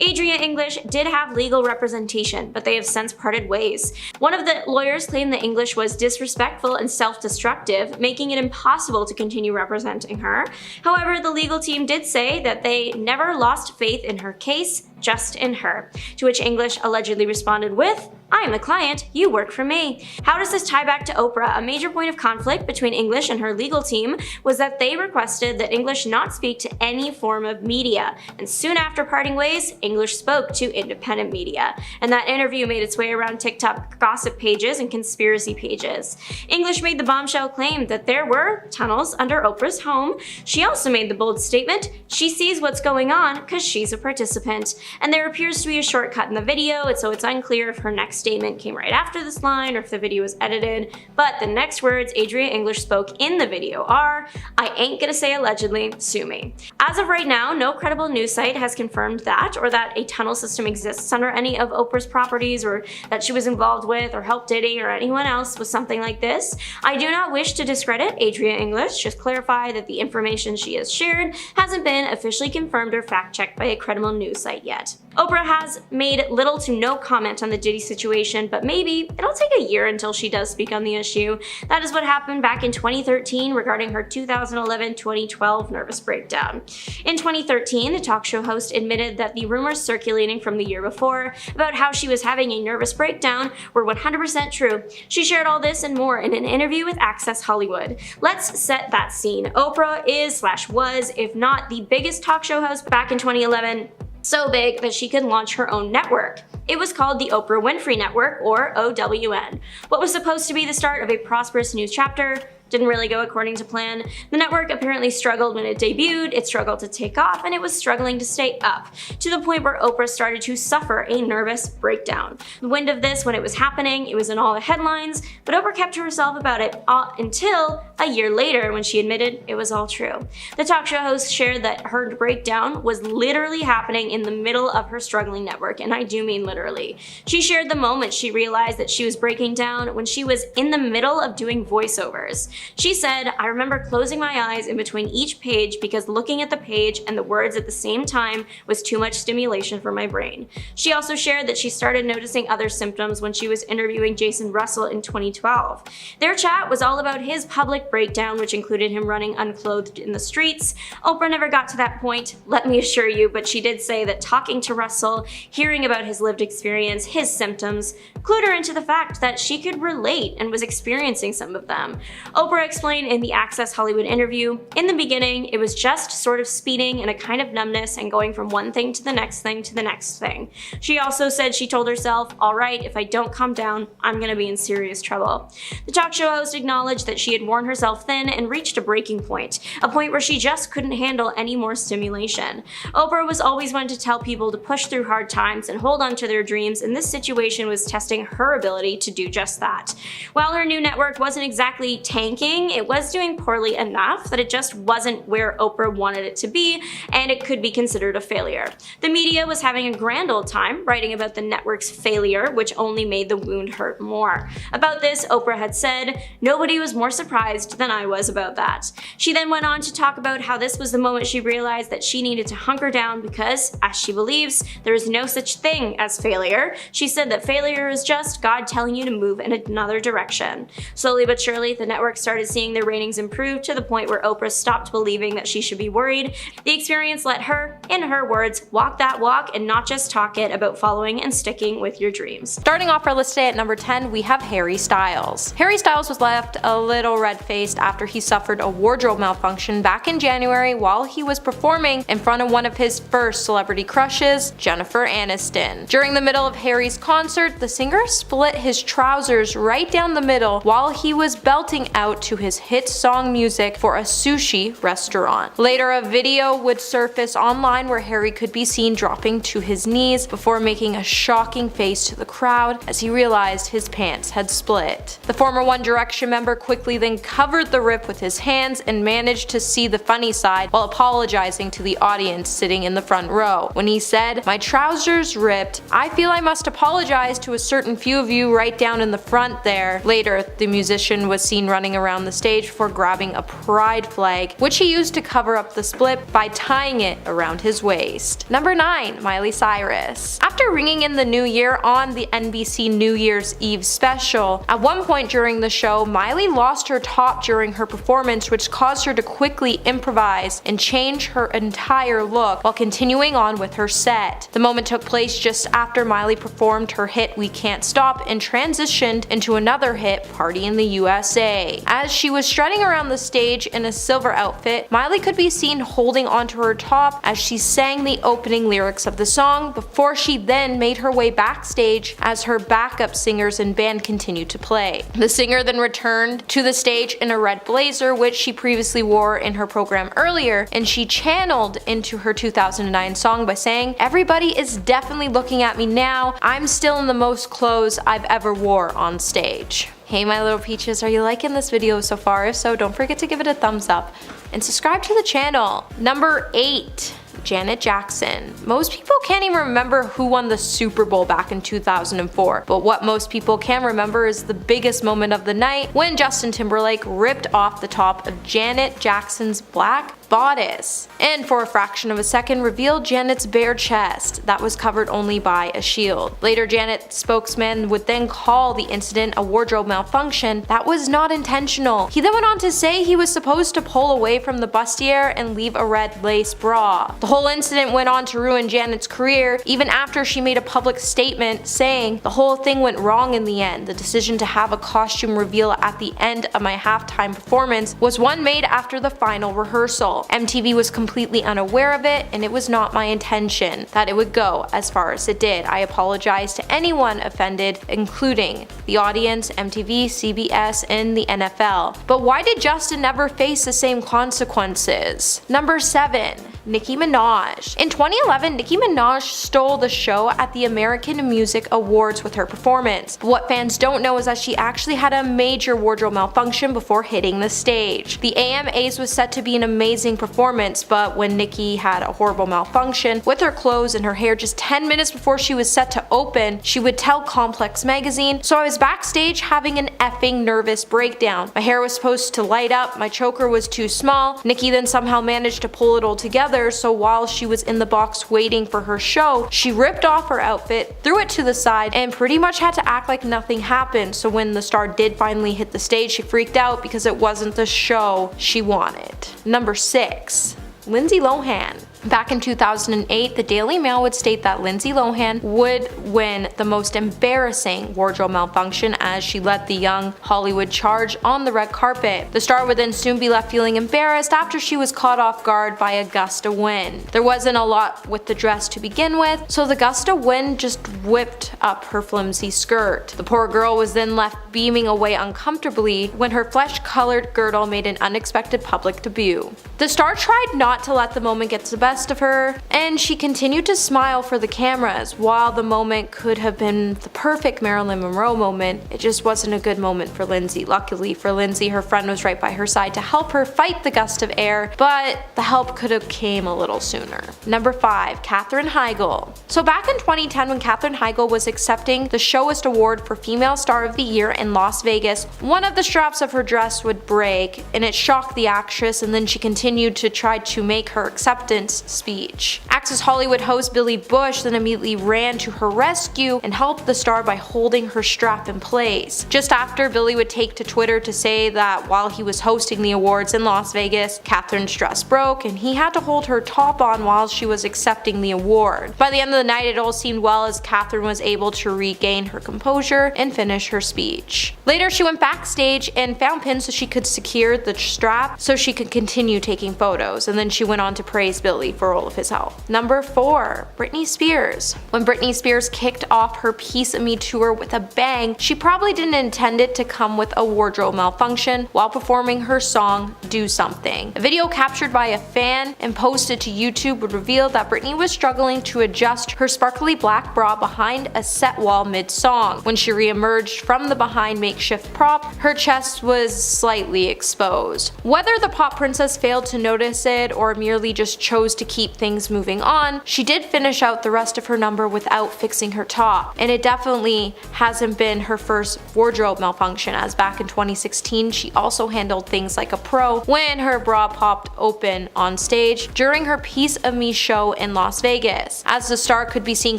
Adria English did have legal representation, but they have since parted ways. One of the lawyers claimed that English was disrespectful and self-destructive, making it impossible to continue representing her. However, the legal team did say that they never lost faith in her case, just in her. To which English allegedly responded with, "I am the client, you work for me." How does this tie back to Oprah? A major point of conflict between English and her legal team was that they requested that English not speak to any form of media, and soon after parting ways, English spoke to independent media. And that interview made its way around TikTok gossip pages and conspiracy pages. English made the bombshell claim that there were tunnels under Oprah's home. She also made the bold statement, she sees what's going on because she's a participant. And there appears to be a shortcut in the video, and so it's unclear if her next statement came right after this line or if the video was edited, but the next words Adria English spoke in the video are, "I ain't gonna say allegedly, sue me." As of right now, no credible news site has confirmed that, or that a tunnel system exists under any of Oprah's properties, or that she was involved with or helped Diddy or anyone else with something like this. I do not wish to discredit Adria English, just clarify that the information she has shared hasn't been officially confirmed or fact-checked by a credible news site yet. Oprah has made little to no comment on the Diddy situation, but maybe it'll take a year until she does speak on the issue. That is what happened back in 2013 regarding her 2011-2012 nervous breakdown. In 2013, the talk show host admitted that the rumors circulating from the year before about how she was having a nervous breakdown were 100% true. She shared all this and more in an interview with Access Hollywood. Let's set that scene. Oprah is/was, if not the biggest talk show host back in 2011, so big that she could launch her own network. It was called the Oprah Winfrey Network, or OWN. What was supposed to be the start of a prosperous news chapter didn't really go according to plan. The network apparently struggled when it debuted, it struggled to take off, and it was struggling to stay up, to the point where Oprah started to suffer a nervous breakdown. The wind of this when it was happening, it was in all the headlines, but Oprah kept to herself about it until a year later when she admitted it was all true. The talk show host shared that her breakdown was literally happening in the middle of her struggling network, and I do mean literally. She shared the moment she realized that she was breaking down when she was in the middle of doing voiceovers. She said, "I remember closing my eyes in between each page because looking at the page and the words at the same time was too much stimulation for my brain." She also shared that she started noticing other symptoms when she was interviewing Jason Russell in 2012. Their chat was all about his public breakdown, which included him running unclothed in the streets. Oprah never got to that point, let me assure you, but she did say that talking to Russell, hearing about his lived experience, his symptoms, clued her into the fact that she could relate and was experiencing some of them. Oprah explained in the Access Hollywood interview, "In the beginning, it was just sort of speeding and a kind of numbness and going from one thing to the next thing to the next thing." She also said she told herself, "All right, if I don't calm down, I'm gonna be in serious trouble." The talk show host acknowledged that she had worn herself thin and reached a breaking point, a point where she just couldn't handle any more stimulation. Oprah was always one to tell people to push through hard times and hold on to their dreams, and this situation was testing her ability to do just that. While her new network wasn't exactly tanked thinking it was doing poorly enough that it just wasn't where Oprah wanted it to be, and it could be considered a failure. The media was having a grand old time writing about the network's failure, which only made the wound hurt more. About this, Oprah had said, "Nobody was more surprised than I was about that." She then went on to talk about how this was the moment she realized that she needed to hunker down because, as she believes, there is no such thing as failure. She said that failure is just God telling you to move in another direction. Slowly but surely, the network started seeing their ratings improve to the point where Oprah stopped believing that she should be worried. The experience let her, in her words, walk that walk and not just talk it about following and sticking with your dreams. Starting off our list today at number 10, we have Harry Styles. Harry Styles was left a little red-faced after he suffered a wardrobe malfunction back in January while he was performing in front of one of his first celebrity crushes, Jennifer Aniston. During the middle of Harry's concert, the singer split his trousers right down the middle while he was belting out to his hit song music for a sushi restaurant. Later, a video would surface online where Harry could be seen dropping to his knees before making a shocking face to the crowd as he realized his pants had split. The former One Direction member quickly then covered the rip with his hands and managed to see the funny side while apologizing to the audience sitting in the front row. When he said, "My trousers ripped. I feel I must apologize to a certain few of you right down in the front there." Later, the musician was seen running around the stage before grabbing a pride flag, which he used to cover up the split by tying it around his waist. Number 9. Miley Cyrus. After ringing in the new year on the NBC New Year's Eve special, at one point during the show, Miley lost her top during her performance, which caused her to quickly improvise and change her entire look while continuing on with her set. The moment took place just after Miley performed her hit We Can't Stop and transitioned into another hit, Party in the USA. As she was strutting around the stage in a silver outfit, Miley could be seen holding onto her top as she sang the opening lyrics of the song before she then made her way backstage as her backup singers and band continued to play. The singer then returned to the stage in a red blazer, which she previously wore in her program earlier, and she channeled into her 2009 song by saying, "Everybody is definitely looking at me now. I'm still in the most clothes I've ever wore on stage." Hey my little peaches, are you liking this video so far? If so, don't forget to give it a thumbs up and subscribe to the channel. Number 8. Janet Jackson. Most people can't even remember who won the Super Bowl back in 2004, but what most people can remember is the biggest moment of the night when Justin Timberlake ripped off the top of Janet Jackson's black bodice, and for a fraction of a second revealed Janet's bare chest that was covered only by a shield. Later, Janet's spokesman would then call the incident a wardrobe malfunction that was not intentional. He then went on to say he was supposed to pull away from the bustier and leave a red lace bra. The whole incident went on to ruin Janet's career, even after she made a public statement saying, "The whole thing went wrong in the end. The decision to have a costume reveal at the end of my halftime performance was one made after the final rehearsal. MTV was completely unaware of it, and it was not my intention that it would go as far as it did. I apologize to anyone offended, including the audience, MTV, CBS, and the NFL." But why did Justin never face the same consequences? Number 7. Nicki Minaj. In 2011, Nicki Minaj stole the show at the American Music Awards with her performance. But what fans don't know is that she actually had a major wardrobe malfunction before hitting the stage. The AMAs was set to be an amazing performance, but when Nicki had a horrible malfunction with her clothes and her hair just 10 minutes before she was set to open, she would tell Complex magazine, "So I was backstage having an effing nervous breakdown. My hair was supposed to light up, my choker was too small." Nicki then somehow managed to pull it all together, so while she was in the box waiting for her show, she ripped off her outfit, threw it to the side, and pretty much had to act like nothing happened. So when the star did finally hit the stage, she freaked out because it wasn't the show she wanted. Number 6. Lindsay Lohan. Back in 2008, the Daily Mail would state that Lindsay Lohan would win the most embarrassing wardrobe malfunction as she led the young Hollywood charge on the red carpet. The star would then soon be left feeling embarrassed after she was caught off guard by a gust of wind. There wasn't a lot with the dress to begin with, so the gust of wind just whipped up her flimsy skirt. The poor girl was then left beaming away uncomfortably when her flesh-colored girdle made an unexpected public debut. The star tried not to let the moment get the best best of her, and she continued to smile for the cameras. While the moment could have been the perfect Marilyn Monroe moment, it just wasn't a good moment for Lindsay. Luckily for Lindsay, her friend was right by her side to help her fight the gust of air, but the help could have came a little sooner. Number 5. Katherine Heigl. So back in 2010, when Katherine Heigl was accepting the Showist Award for Female Star of the Year in Las Vegas, one of the straps of her dress would break, and it shocked the actress, and then she continued to try to make her acceptance speech. Access Hollywood host Billy Bush then immediately ran to her rescue and helped the star by holding her strap in place. Just after, Billy would take to Twitter to say that while he was hosting the awards in Las Vegas, Katherine's dress broke and he had to hold her top on while she was accepting the award. By the end of the night, it all seemed well as Katherine was able to regain her composure and finish her speech. Later, she went backstage and found pins so she could secure the strap so she could continue taking photos, and then she went on to praise Billy for all of his help. Number 4. Britney Spears. When Britney Spears kicked off her Piece of Me tour with a bang, she probably didn't intend it to come with a wardrobe malfunction while performing her song Do Something. A video captured by a fan and posted to YouTube would reveal that Britney was struggling to adjust her sparkly black bra behind a set wall mid-song. When she re-emerged from the behind makeshift prop, her chest was slightly exposed. Whether the pop princess failed to notice it or merely just chose to keep things moving on, she did finish out the rest of her number without fixing her top, and it definitely hasn't been her first wardrobe malfunction, as back in 2016 she also handled things like a pro when her bra popped open on stage during her Piece of Me show in Las Vegas, as the star could be seen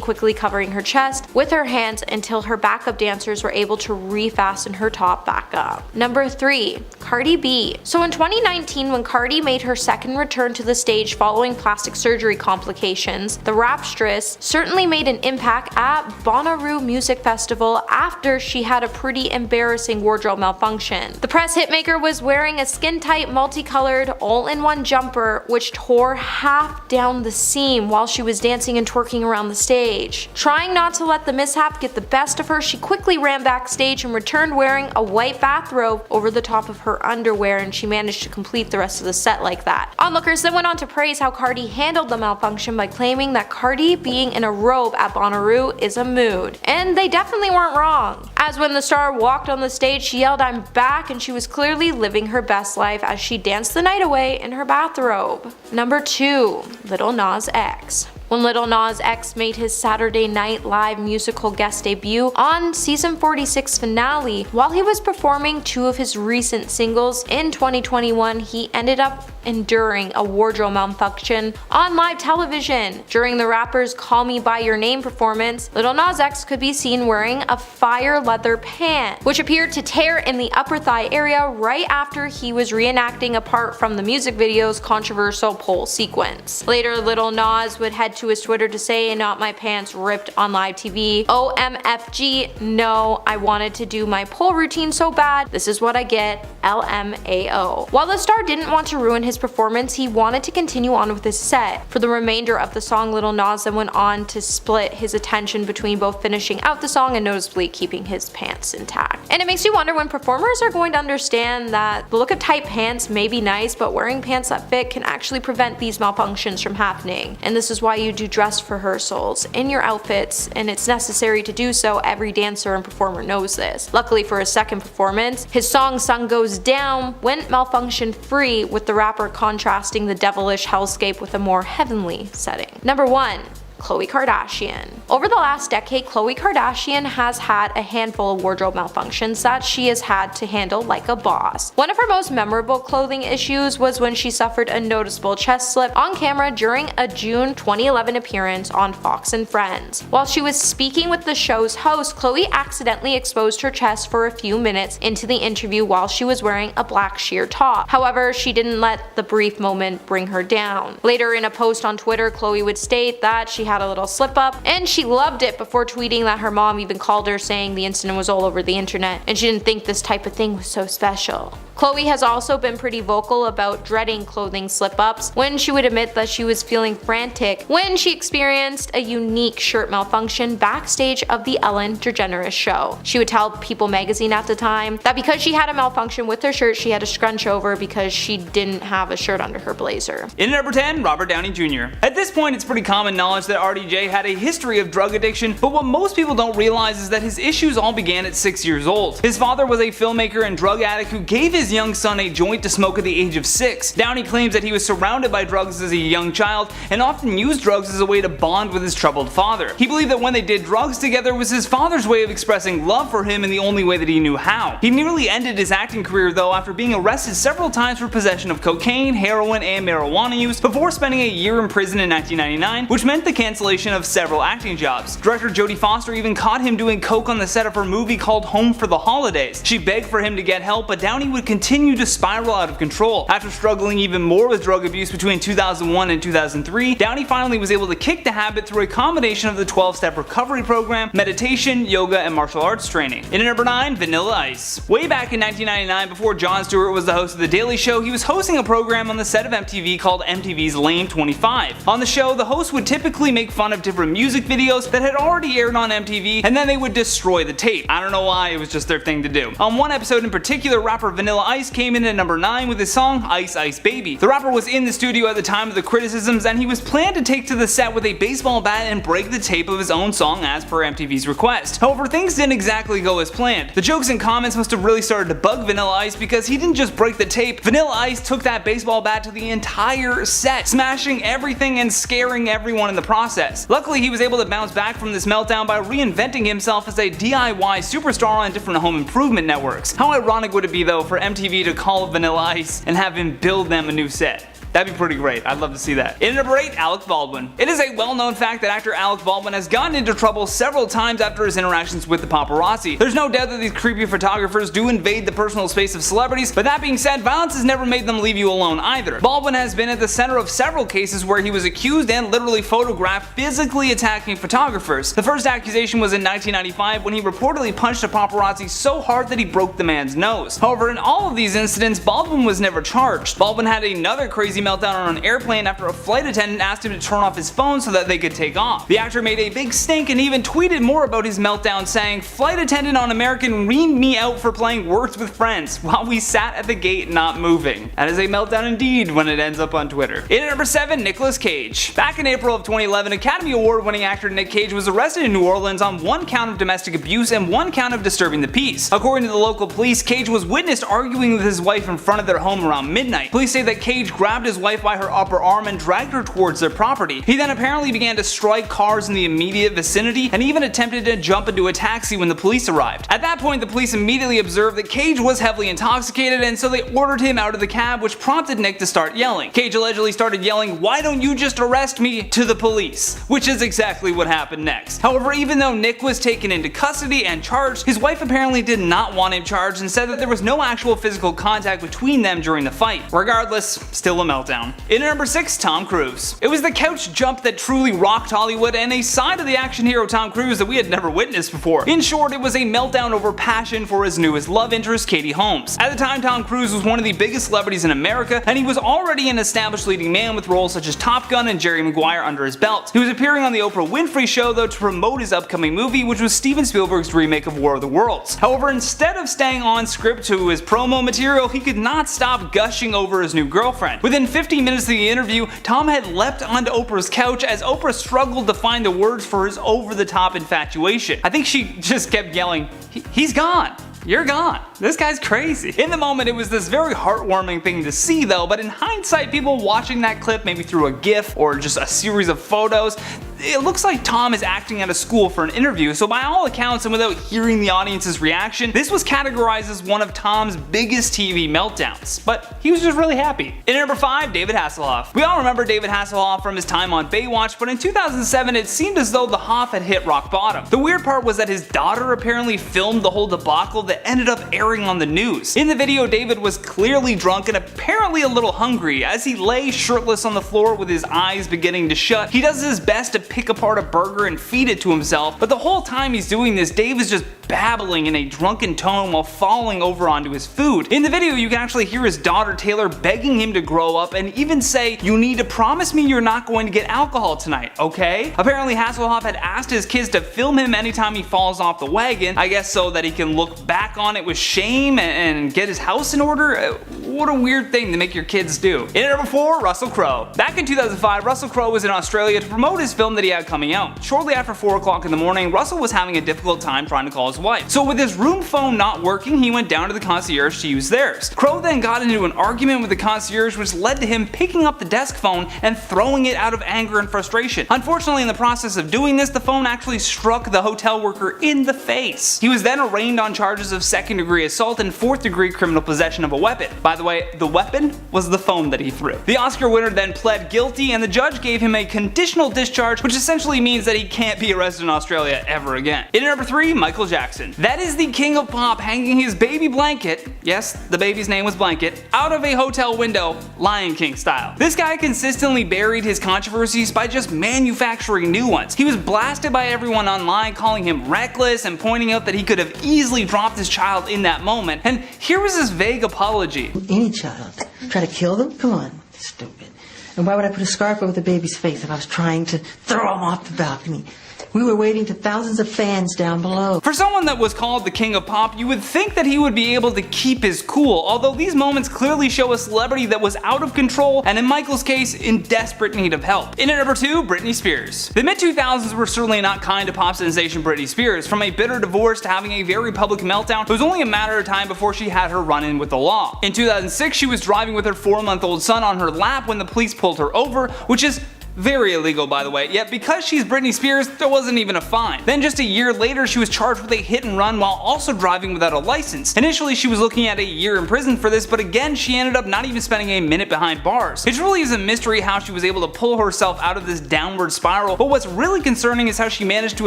quickly covering her chest with her hands until her backup dancers were able to refasten her top back up. Number 3. Cardi B. So in 2019, when Cardi made her second return to the stage following plastic surgery complications, the rapstress certainly made an impact at Bonnaroo Music Festival after she had a pretty embarrassing wardrobe malfunction. The press hitmaker was wearing a skin-tight, multicolored, all-in-one jumper which tore half down the seam while she was dancing and twerking around the stage. Trying not to let the mishap get the best of her, she quickly ran backstage and returned wearing a white bathrobe over the top of her underwear, and she managed to complete the rest of the set like that. Onlookers then went on to praise how Cardi handled the malfunction by claiming that Cardi being in a robe at Bonnaroo is a mood. And they definitely weren't wrong, as when the star walked on the stage she yelled "I'm back," and she was clearly living her best life as she danced the night away in her bathrobe. Number 2. Lil Nas X. When Lil Nas X made his Saturday Night Live musical guest debut on season 46 finale, while he was performing 2 of his recent singles in 2021, he ended up enduring a wardrobe malfunction on live television. During the rapper's Call Me By Your Name performance, Lil Nas X could be seen wearing a fire leather pant, which appeared to tear in the upper thigh area right after he was reenacting a part from the music video's controversial pole sequence. Later, Lil Nas would head to his Twitter to say, "Not my pants ripped on live TV. OMFG, no, I wanted to do my pole routine so bad. This is what I get. LMAO." While the star didn't want to ruin his performance, he wanted to continue on with his set. For the remainder of the song, Lil Nas then went on to split his attention between both finishing out the song and noticeably keeping his pants intact. And it makes you wonder when performers are going to understand that the look of tight pants may be nice, but wearing pants that fit can actually prevent these malfunctions from happening. And this is why you do dress rehearsals in your outfits, and it's necessary to do so. Every dancer and performer knows this. Luckily for his second performance, his song Sun Goes Down went malfunction free, with the rapper contrasting the devilish hellscape with a more heavenly setting. Number 1. Khloe Kardashian. Over the last decade, Khloe Kardashian has had a handful of wardrobe malfunctions that she has had to handle like a boss. One of her most memorable clothing issues was when she suffered a noticeable chest slip on camera during a June 2011 appearance on Fox and Friends. While she was speaking with the show's host, Khloe accidentally exposed her chest for a few minutes into the interview while she was wearing a black sheer top. However, she didn't let the brief moment bring her down. Later in a post on Twitter, Khloe would state that she had a little slip up and she loved it, before tweeting that her mom even called her saying the incident was all over the internet and she didn't think this type of thing was so special. Chloe has also been pretty vocal about dreading clothing slip-ups when she would admit that she was feeling frantic when she experienced a unique shirt malfunction backstage of the Ellen DeGeneres show. She would tell People magazine at the time that because she had a malfunction with her shirt, she had to scrunch over because she didn't have a shirt under her blazer. In at number 10, Robert Downey Jr. At this point, it's pretty common knowledge that RDJ had a history of drug addiction, but what most people don't realize is that his issues all began at 6 years old. His father was a filmmaker and drug addict who gave his young son a joint to smoke at the age of 6. Downey claims that he was surrounded by drugs as a young child and often used drugs as a way to bond with his troubled father. He believed that when they did drugs together was his father's way of expressing love for him in the only way that he knew how. He nearly ended his acting career though after being arrested several times for possession of cocaine, heroin, and marijuana use before spending a year in prison in 1999, which meant the cancellation of several acting jobs. Director Jodie Foster even caught him doing coke on the set of her movie called Home for the Holidays. She begged for him to get help, but Downey would continue to spiral out of control. After struggling even more with drug abuse between 2001 and 2003, Downey finally was able to kick the habit through a combination of the 12-step recovery program, meditation, yoga, and martial arts training. In at number 9, Vanilla Ice. Way back in 1999, before Jon Stewart was the host of The Daily Show, he was hosting a program on the set of MTV called MTV's Lane 25. On the show, the host would typically make fun of different music videos that had already aired on MTV, and then they would destroy the tape. I don't know why, it was just their thing to do. On one episode in particular, rapper Vanilla Ice came in at number 9 with his song Ice Ice Baby. The rapper was in the studio at the time of the criticisms, and he was planned to take to the set with a baseball bat and break the tape of his own song as per MTV's request. However, things didn't exactly go as planned. The jokes and comments must have really started to bug Vanilla Ice because he didn't just break the tape. Vanilla Ice took that baseball bat to the entire set, smashing everything and scaring everyone in the process. Luckily, he was able to bounce back from this meltdown by reinventing himself as a DIY superstar on different home improvement networks. How ironic would it be though for MTV to call Vanilla Ice and have him build them a new set? That'd be pretty great. I'd love to see that. In at number 8, Alec Baldwin. It is a well-known fact that actor Alec Baldwin has gotten into trouble several times after his interactions with the paparazzi. There's no doubt that these creepy photographers do invade the personal space of celebrities, but that being said, violence has never made them leave you alone either. Baldwin has been at the center of several cases where he was accused and literally photographed physically attacking photographers. The first accusation was in 1995 when he reportedly punched a paparazzi so hard that he broke the man's nose. However, in all of these incidents, Baldwin was never charged. Baldwin had another crazy meltdown on an airplane after a flight attendant asked him to turn off his phone so that they could take off. The actor made a big stink and even tweeted more about his meltdown, saying, "Flight attendant on American reamed me out for playing Words with Friends while we sat at the gate not moving." That is a meltdown indeed when it ends up on Twitter. In at number 7, Nicolas Cage. Back in April of 2011, Academy Award winning actor Nick Cage was arrested in New Orleans on one count of domestic abuse and one count of disturbing the peace. According to the local police, Cage was witnessed arguing with his wife in front of their home around midnight. Police say that Cage grabbed his wife by her upper arm and dragged her towards their property. He then apparently began to strike cars in the immediate vicinity and even attempted to jump into a taxi when the police arrived. At that point, the police immediately observed that Cage was heavily intoxicated, and so they ordered him out of the cab, which prompted Nick to start yelling. Cage allegedly started yelling, "Why don't you just arrest me?" to the police, which is exactly what happened next. However, even though Nick was taken into custody and charged, his wife apparently did not want him charged and said that there was no actual physical contact between them during the fight. Regardless, still a meltdown. In at number 6, Tom Cruise. It was the couch jump that truly rocked Hollywood and a side of the action hero Tom Cruise that we had never witnessed before. In short, it was a meltdown over passion for his newest love interest, Katie Holmes. At the time, Tom Cruise was one of the biggest celebrities in America, and he was already an established leading man with roles such as Top Gun and Jerry Maguire under his belt. He was appearing on the Oprah Winfrey Show though to promote his upcoming movie, which was Steven Spielberg's remake of War of the Worlds. However, instead of staying on script to his promo material, he could not stop gushing over his new girlfriend. Within 15 minutes of the interview, Tom had leapt onto Oprah's couch as Oprah struggled to find the words for his over-the-top infatuation. I think she just kept yelling, "He's gone. You're gone. This guy's crazy." In the moment, it was this very heartwarming thing to see though, but in hindsight, people watching that clip, maybe through a GIF or just a series of photos, it looks like Tom is acting at a school for an interview, so by all accounts and without hearing the audience's reaction, this was categorized as one of Tom's biggest TV meltdowns, but he was just really happy. In at number 5, David Hasselhoff. We all remember David Hasselhoff from his time on Baywatch, but in 2007 it seemed as though the Hoff had hit rock bottom. The weird part was that his daughter apparently filmed the whole debacle that ended up airing on the news. In the video, David was clearly drunk and apparently a little hungry. As he lay shirtless on the floor with his eyes beginning to shut, he does his best to pick apart a burger and feed it to himself, but the whole time he's doing this, Dave is just babbling in a drunken tone while falling over onto his food. In the video, you can actually hear his daughter Taylor begging him to grow up and even say, "You need to promise me you're not going to get alcohol tonight, okay?" Apparently Hasselhoff had asked his kids to film him anytime he falls off the wagon, I guess so that he can look back on it with shame and get his house in order. What a weird thing to make your kids do. In at number 4, Russell Crowe. Back in 2005, Russell Crowe was in Australia to promote his film that he had coming out. Shortly after 4 o'clock in the morning, Russell was having a difficult time trying to call his wife. So with his room phone not working, he went down to the concierge to use theirs. Crowe then got into an argument with the concierge, which led to him picking up the desk phone and throwing it out of anger and frustration. Unfortunately, in the process of doing this, the phone actually struck the hotel worker in the face. He was then arraigned on charges of 2nd-degree assault and 4th-degree criminal possession of a weapon. By the way, the weapon was the phone that he threw. The Oscar winner then pled guilty, and the judge gave him a conditional discharge, which essentially means that he can't be arrested in Australia ever again. In at number 3, Michael Jackson. That is the king of pop hanging his baby blanket, yes, the baby's name was Blanket, out of a hotel window, Lion King style. This guy consistently buried his controversies by just manufacturing new ones. He was blasted by everyone online, calling him reckless and pointing out that he could have easily dropped his child in that moment, and here was his vague apology. Any child. Try to kill them? Come on, stupid. And why would I put a scarf over the baby's face if I was trying to throw him off the balcony? We were waiting to thousands of fans down below. For someone that was called the king of pop, you would think that he would be able to keep his cool, although these moments clearly show a celebrity that was out of control and in Michael's case, in desperate need of help. In at number 2, Britney Spears. The mid-2000s were certainly not kind to pop sensation Britney Spears. From a bitter divorce to having a very public meltdown, it was only a matter of time before she had her run-in with the law. In 2006, she was driving with her 4-month-old son on her lap when the police pulled her over, which is very illegal, by the way, yet because she's Britney Spears, there wasn't even a fine. Then just a year later, she was charged with a hit and run while also driving without a license. Initially, she was looking at a year in prison for this, but again, she ended up not even spending a minute behind bars. It really is a mystery how she was able to pull herself out of this downward spiral, but what's really concerning is how she managed to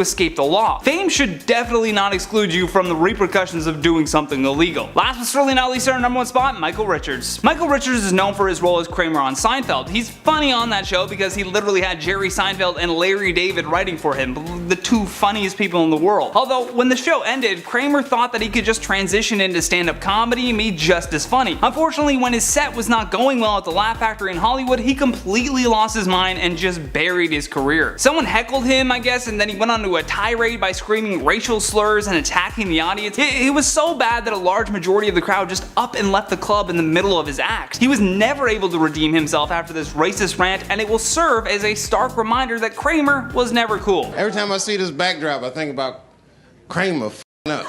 escape the law. Fame should definitely not exclude you from the repercussions of doing something illegal. Last but certainly not least, our number 1 spot, Michael Richards. Michael Richards is known for his role as Kramer on Seinfeld. He's funny on that show because he literally had Jerry Seinfeld and Larry David writing for him, the 2 funniest people in the world. Although, when the show ended, Kramer thought that he could just transition into stand-up comedy and be just as funny. Unfortunately, when his set was not going well at the Laugh Factory in Hollywood, he completely lost his mind and just buried his career. Someone heckled him, I guess, and then he went on to a tirade by screaming racial slurs and attacking the audience. It was so bad that a large majority of the crowd just up and left the club in the middle of his act. He was never able to redeem himself after this racist rant, and it will serve as a stark reminder that Kramer was never cool. Every time I see this backdrop, I think about Kramer f***ing up.